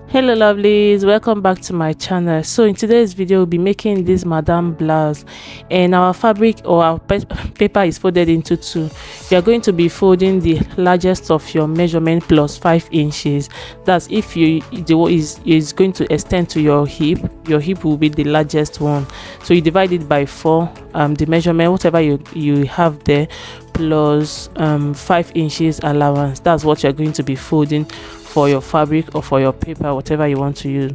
Hello lovelies, welcome back to my channel. So in today's video we'll be making this madam blouse, and our fabric or our paper is folded into two. We are going to be folding the largest of your measurement plus 5 inches. That's if is going to extend to your hip will be the largest one. So you divide it by 4, the measurement whatever you have there, plus 5 inches allowance. That's what you're going to be folding for your fabric or for your paper, whatever you want to use.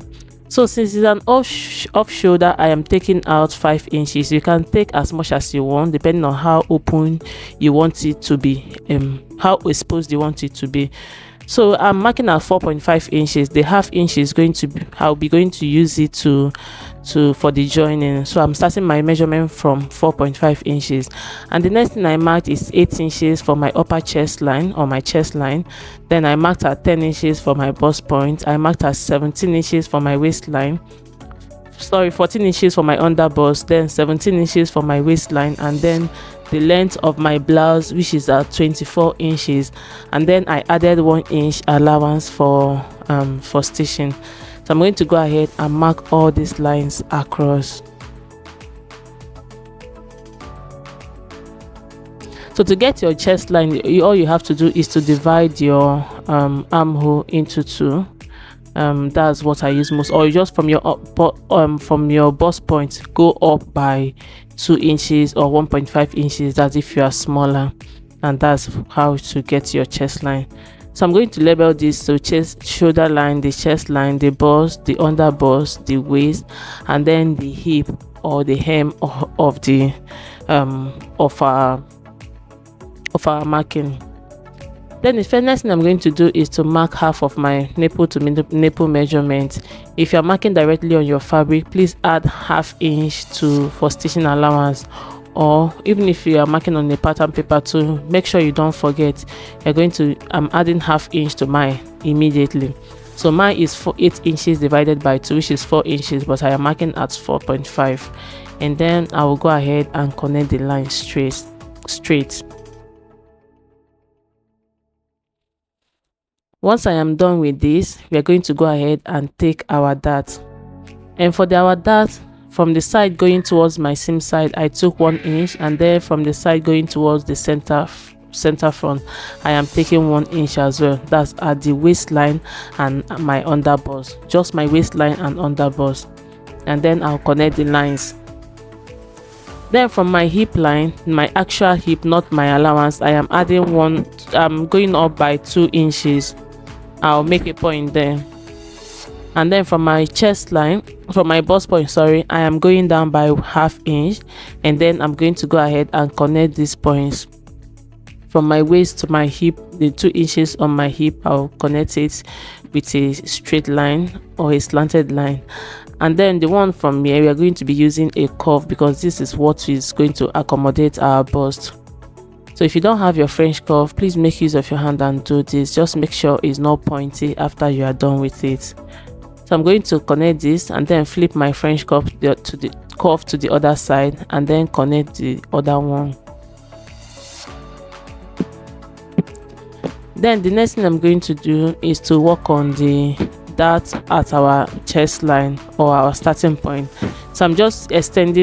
So since it's an off shoulder, I am taking out 5 inches. You can take as much as you want depending on how open you want it to be, how exposed you want it to be. So I'm marking at 4.5 inches. The half inch is going to be, I'll be going to use it for the joining. So I'm starting my measurement from 4.5 inches, and the next thing I marked is 8 inches for my upper chest line or my chest line. Then I marked at 10 inches for my bust point. I marked at 17 inches for my waistline, 14 inches for my under bust, then 17 inches for my waistline, and then the length of my blouse, which is at 24 inches, and then I added 1 inch allowance for stitching. So I'm going to go ahead and mark all these lines across. So to get your chest line, all you have to do is to divide your armhole into 2. That's what I use most. Or you just from your bust point go up by 2 inches or 1.5 inches. That's if you are smaller, and that's how to get your chest line. So I'm going to label this: so chest, shoulder line, the chest line, the bust, the under bust, the waist, and then the hip or the hem of the of our marking. Then the next thing I'm going to do is to mark half of my nipple to nipple measurement. If you're marking directly on your fabric, please add ½ inch for stitching allowance, or even if you are marking on a pattern paper too, make sure you don't forget I'm adding ½ inch to mine immediately. So mine is 8 inches divided by 2, which is 4 inches, but I am marking at 4.5, and then I will go ahead and connect the line straight. Once I am done with this, we are going to go ahead and take our dart. And for our dart, from the side going towards my seam side, I took 1 inch, and then from the side going towards the center front, I am taking 1 inch as well. That's at the waistline and my under bust, just my waistline and under bust, and then I'll connect the lines. Then from my hip line, my actual hip, not my allowance, I am adding 1. I'm going up by 2 inches. I'll make a point there. And then from my chest line, from my bust point, I am going down by ½ inch, and then I'm going to go ahead and connect these points. From my waist to my hip, the 2 inches on my hip, I'll connect it with a straight line or a slanted line. And then the one from here, we are going to be using a curve because this is what is going to accommodate our bust. So if you don't have your French curve, please make use of your hand and do this. Just make sure it's not pointy after you are done with it. So I'm going to connect this and then flip my French curve to the other side, and then connect the other one. Then the next thing I'm going to do is to work on the dart at our chest line or our starting point. So I'll just extend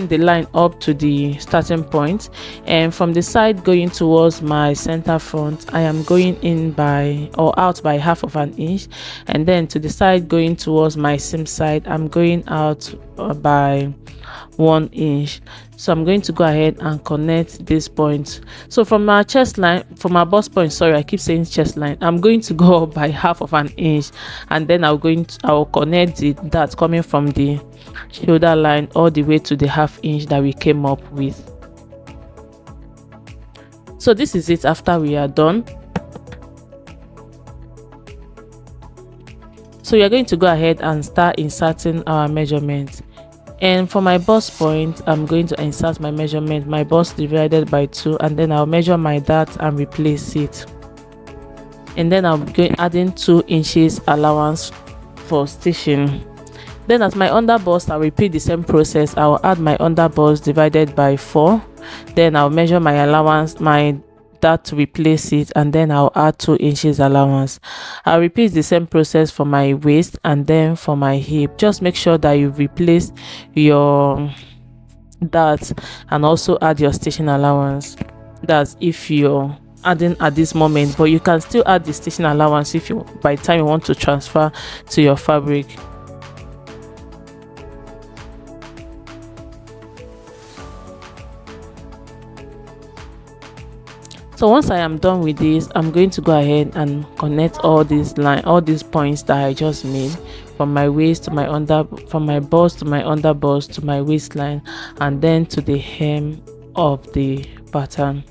the line up to the starting point, and from the side going towards my center front, I am going in by or out by ½ inch, and then to the side going towards my seam side, I'm going out by 1 inch. So I'm going to go ahead and connect this point. So from our chest line, from our bust point, I keep saying chest line, I'm going to go up by ½ inch, and then I will connect the dart coming from the shoulder line all the way to the ½ inch that we came up with. So this is it after we are done. So we are going to go ahead and start inserting our measurements. And for my bust point, I'm going to insert my measurement, my bust divided by 2, and then I'll measure my dart and replace it. And then I'll be adding 2 inches allowance for stitching. Then at my under bust, I'll repeat the same process. I'll add my under bust divided by 4. Then I'll measure my allowance, my that to replace it, and then I'll add 2 inches allowance. I'll repeat the same process for my waist and then for my hip. Just make sure that you replace your that and also add your stitching allowance. That's if you're adding at this moment, but you can still add the stitching allowance if you by the time you want to transfer to your fabric. So once I am done with this, I'm going to go ahead and connect all these points that I just made, from my waist to my from my bust to my under bust to my waistline, and then to the hem of the pattern.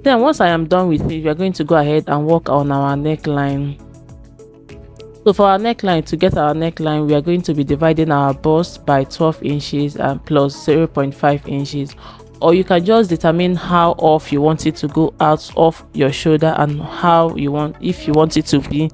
Then once I am done with it, we are going to go ahead and work on our neckline. So for our neckline, to get our neckline, we are going to be dividing our bust by 12 inches and plus 0.5 inches. Or you can just determine how off you want it to go out of your shoulder and how you want, if you want it to be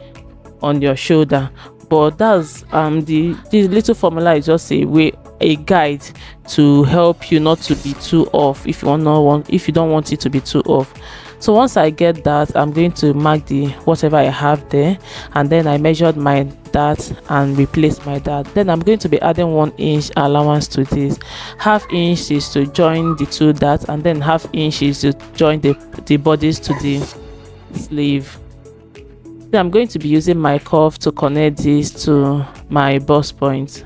on your shoulder. But that's this little formula is just a guide to help you not to be too off if you don't want it to be too off. So once I get that, I'm going to mark the whatever I have there, and then I measured my dart and replace my dart. Then I'm going to be adding 1 inch allowance to this. Half inch is to join the 2 darts, and then half inch is to join the bodies to the sleeve. Then I'm going to be using my cuff to connect this to my bust point.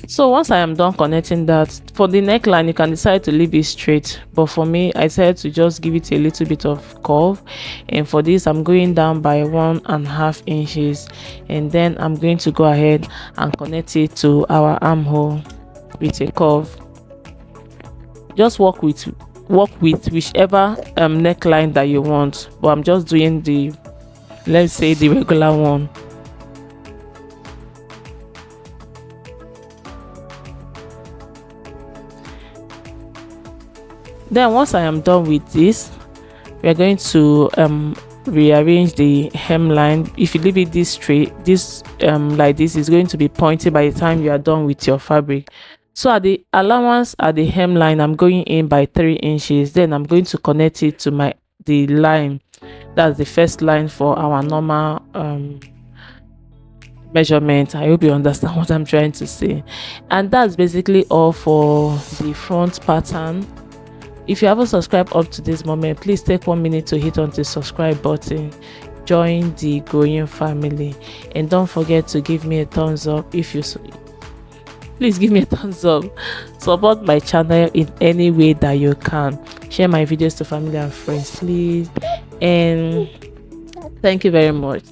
So once I am done connecting that, for the neckline you can decide to leave it straight, but for me I decided to just give it a little bit of curve, and for this I'm going down by 1.5 inches, and then I'm going to go ahead and connect it to our armhole with a curve. Just work with whichever neckline that you want, but I'm just doing the, let's say, the regular one. Then once I am done with this, we are going to rearrange the hemline. If you leave it this straight, like this, is going to be pointy by the time you are done with your fabric. So at the allowance at the hemline, I'm going in by 3 inches. Then I'm going to connect it to the line. That's the first line for our normal measurement. I hope you understand what I'm trying to say. And that's basically all for the front pattern. If you haven't subscribed up to this moment, please take 1 minute to hit on the subscribe button, join the growing family, and don't forget to give me a thumbs up. Please give me a thumbs up. Support my channel in any way that you can. Share my videos to family and friends, please, and thank you very much.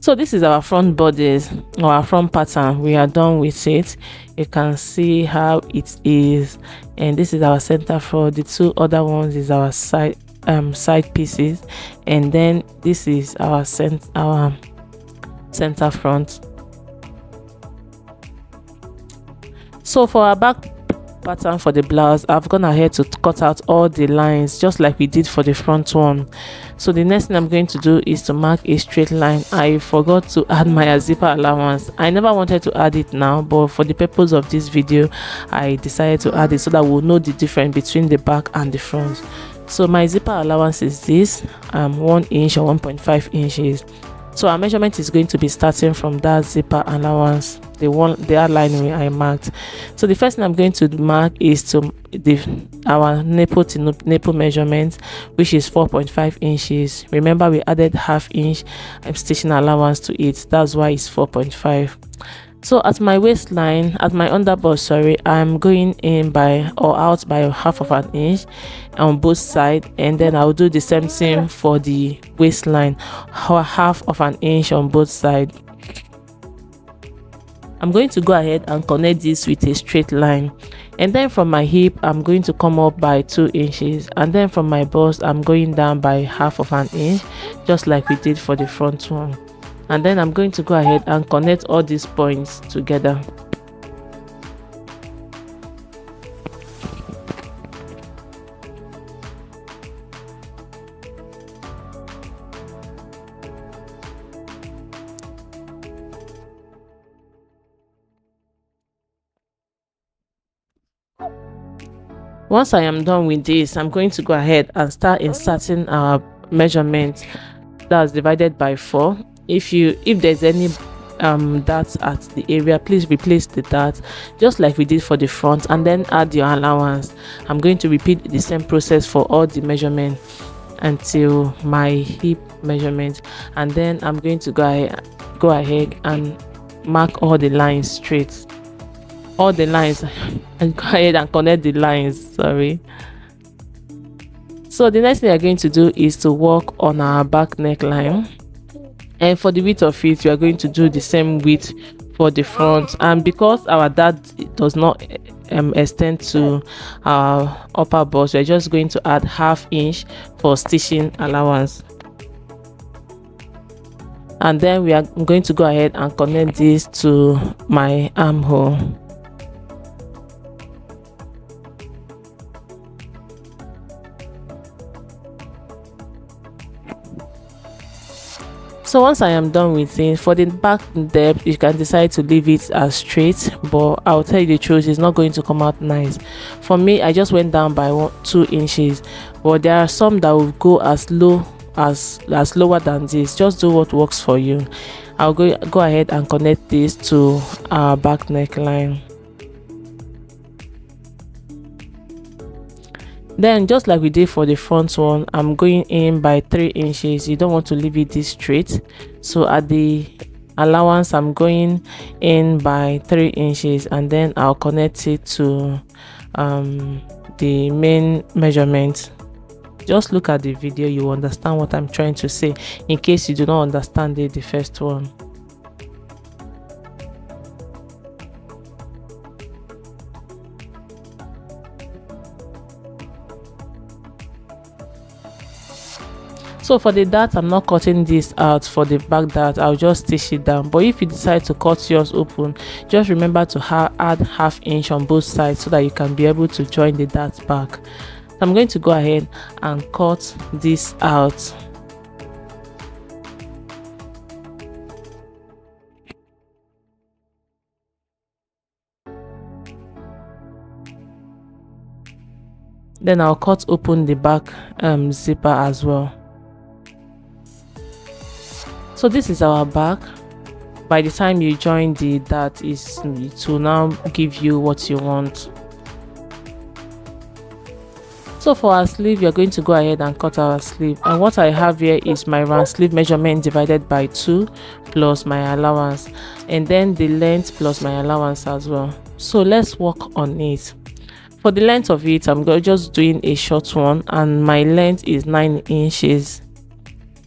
So this is our front bodies, our front pattern. We are done with it. You can see how it is, and this is our center front. The 2 other ones is our side pieces, and then this is our center front. So for our back pattern for the blouse, I've gone ahead to cut out all the lines just like we did for the front one. So the next thing I'm going to do is to mark a straight line. I forgot to add my zipper allowance. I never wanted to add it now, but for the purpose of this video I decided to add it so that we'll know the difference between the back and the front. So my zipper allowance is this 1 inch or 1.5 inches. So our measurement is going to be starting from that zipper allowance, the outline I marked. So the first thing I'm going to mark is our nipple to nipple measurement, which is 4.5 inches. Remember, we added half inch stitching allowance to it. That's why it's 4.5. So at my waistline, at my underbust, sorry, I'm going in by or out by 1/2 inch on both sides, and then I'll do the same thing for the waistline, 1/2 inch on both sides. I'm going to go ahead and connect this with a straight line, and then from my hip I'm going to come up by 2 inches, and then from my bust I'm going down by 1/2 inch, just like we did for the front one. And then I'm going to go ahead and connect all these points together. Once I am done with this, I'm going to go ahead and start inserting our measurement. That's divided by 4. If there's any darts at the area, please replace the dart just like we did for the front, and then add your allowance. I'm going to repeat the same process for all the measurement until my hip measurement, and then I'm going to go ahead and mark all the lines straight, all the lines and go ahead and connect the lines. Sorry. So the next thing we're going to do is to work on our back neckline, and for the width of it, we are going to do the same width for the front. And because our dart does not extend to our upper bust, we're just going to add 1/2 inch for stitching allowance, and then we are going to go ahead and connect this to my armhole. So once I am done with it, for the back depth, you can decide to leave it as straight, but I'll tell you the truth, it's not going to come out nice. For me, I just went down by 2 inches, but there are some that will go as low as lower than this. Just do what works for you. I'll go ahead and connect this to our back neckline. Then just like we did for the front one, I'm going in by 3 inches. You don't want to leave it this straight, so at the allowance I'm going in by 3 inches, and then I'll connect it to the main measurement. Just look at the video, you understand what I'm trying to say, in case you do not understand it the first one. So for the dart, I'm not cutting this out. For the back dart, I'll just stitch it down. But if you decide to cut yours open, just remember to add 1/2 inch on both sides so that you can be able to join the dart back. So I'm going to go ahead and cut this out. Then I'll cut open the back zipper as well. So this is our back. By the time you join the dart, it will now give you what you want. So for our sleeve, you're going to go ahead and cut our sleeve, and what I have here is my round sleeve measurement divided by 2 plus my allowance, and then the length plus my allowance as well. So let's work on it. For the length of it, I'm just doing a short one, and my length is 9 inches.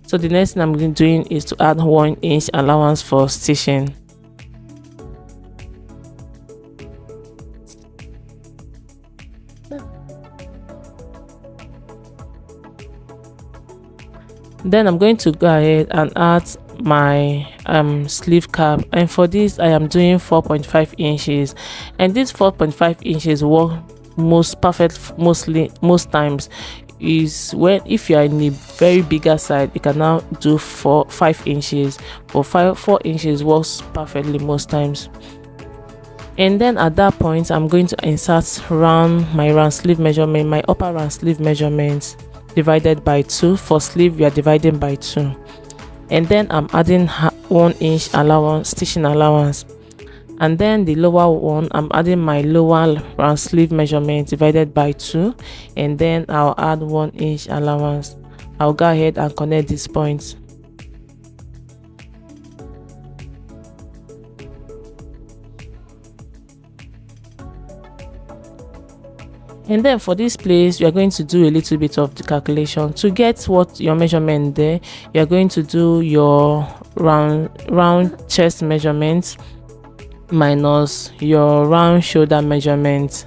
So the next thing I'm doing is to add 1 inch allowance for stitching. Then I'm going to go ahead and add my sleeve cap, and for this I am doing 4.5 inches, and this 4.5 inches work most times is when, if you are in a very bigger side, you can now do 5 inches, but 4 inches works perfectly most times. And then at that point, I'm going to insert my round sleeve measurement, my upper round sleeve measurement divided by 2. For sleeve, we are dividing by 2, and then I'm adding 1 inch allowance, stitching allowance. And then the lower one, I'm adding my lower round sleeve measurement divided by 2, and then I'll add 1 inch allowance. I'll go ahead and connect these points. And then for this place, you are going to do a little bit of the calculation to get what your measurement there. You are going to do your round chest measurement minus your round shoulder measurement.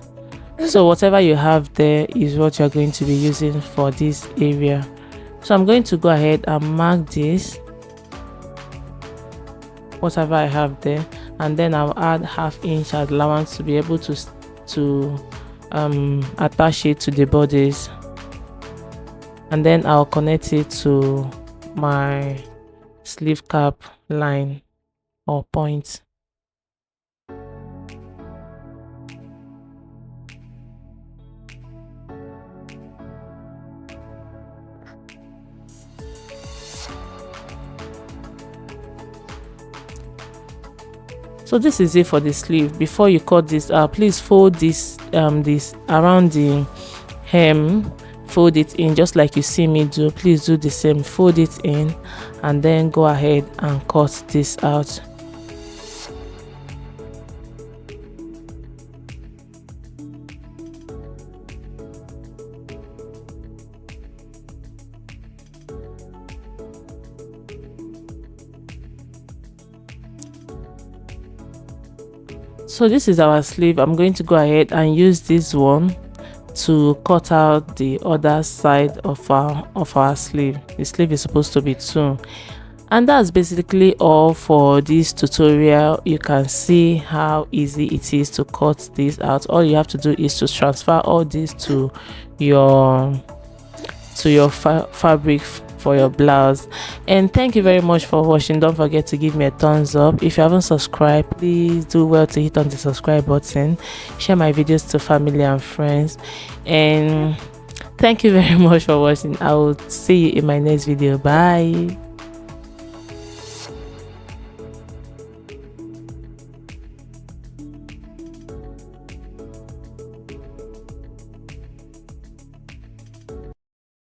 So whatever you have there is what you're going to be using for this area. So I'm going to go ahead and mark this, whatever I have there, and then I'll add 1/2 inch allowance to be able to attach it to the bodies, and then I'll connect it to my sleeve cap line or point. So this is it for the sleeve. Before you cut this out, please fold this this around the hem, fold it in just like you see me do. Please do the same, fold it in, and then go ahead and cut this out. So this is our sleeve. I'm going to go ahead and use this one to cut out the other side of our sleeve. The sleeve is supposed to be 2, and that's basically all for this tutorial. You can see how easy it is to cut this out. All you have to do is to transfer all this to your fabric for your blouse. And thank you very much for watching. Don't forget to give me a thumbs up. If you haven't subscribed, please do well to hit on the subscribe button, share my videos to family and friends, and thank you very much for watching. I will see you in my next video. Bye.